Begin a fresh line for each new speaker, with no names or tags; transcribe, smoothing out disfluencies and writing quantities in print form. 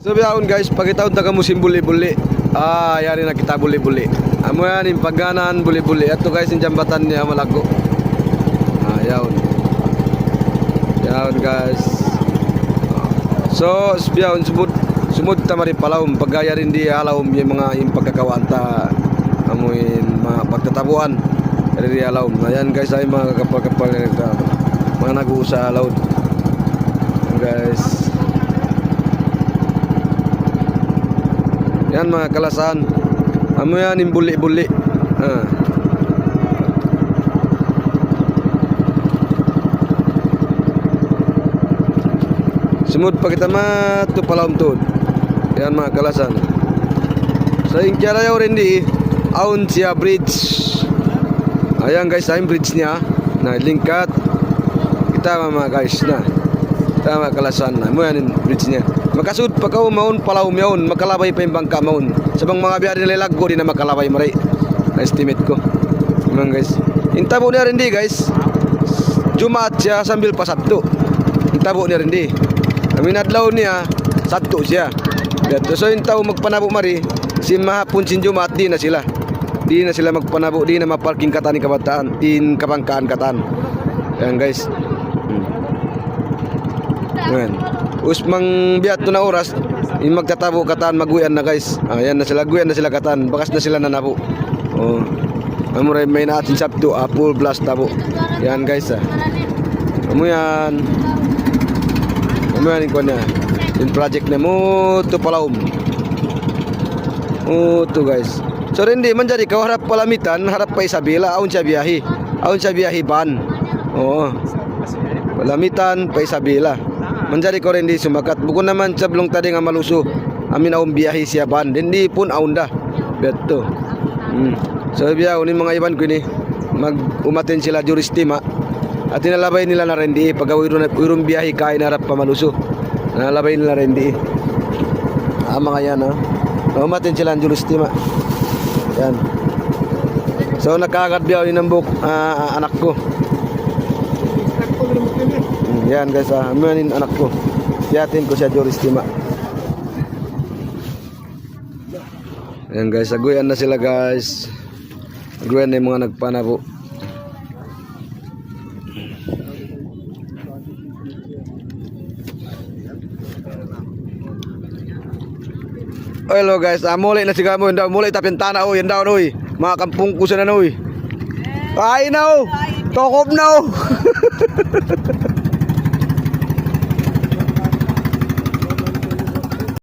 So biyaon guys, pagitaon taga musim buli-buli. Yari na kita buli-buli. Amo yan yung pagganan buli-buli. Ato guys yung jambatan niya malago. Yaon. Yaon guys. So biyaon sumud tamari palawom pagaya rin di halawom yung mga yung pagkakawanta. Amo yung mga pagtatabuan. Dari halawom. Ayan guys ay mga kapal-kapal na mga nag-uusa halawom. Guys. Yan mga kalasan. Amo yan yung buli-buli. Sumud pa kita matu palawom tuod. Yan mga kalasan. Sa inkyara yaw rin di aun siya bridge. Ayan guys, ayun bridge niya na lingkat. Kita mga guys na. Kita mga kalasan. Amo yan yung bridge niya. Makasud pagka maun palawom yaon, makalabay pa yung bangka maun. Sabang mga biyahe nila laggo di na makalabay maray. Estimate ko. Mga guys. Intabo niya rin di guys. Jumaat siya sambil pa Sabto. Intabo niya rin di. Amin adlaw niya Sabto siya. So intabo magpanabo mari si mahapon sin Jumaat di na sila. Di na sila magpanabo, di na maparking katan ni kabataan, in kabangkaan katan. Ayan guys. Ayan. Usmang biat to na oras, yung magtatabo katan maguyan na guys. Ayan na sila, guyan na sila katan, bakas na sila nanabo. Oh. Amuray may natin Sabto, full blast tabo. Yan guys Amo yan. Amo yan yung niya. Yung project na mo to palawom. To guys. So hindi man jadi kau harap palamitan, harap pa Isabela, aun siya biyahe. Aun siya biyahe ban. Oo. Palamitan pa Isabela. Manjari ko rin di sumakat. Bukod naman sa blong tadi nga maluso. Amin aong biyahe siya ban. Hindi pun aon da. Beto. So biya unin mga iban ko ni. Mag-umatin sila juristima. At tinalabay nila na rin di. Pag urong biyahe kain harap pa maluso. Nalabay nila rin di. Mga yan umatin sila ang juristima. Yan. So nakakad biya unin ang anak ko. Yan guys, amanin anak ko. Yatin ko siya juristima. Yan guys, aguyan na sila guys. Aguyan na yung mga nagpanabo. Hello guys, muli na siya mo. Muli tapintana o. Yan daw oy. Mga kampung ko na oy. Kain na o. Tokop na o.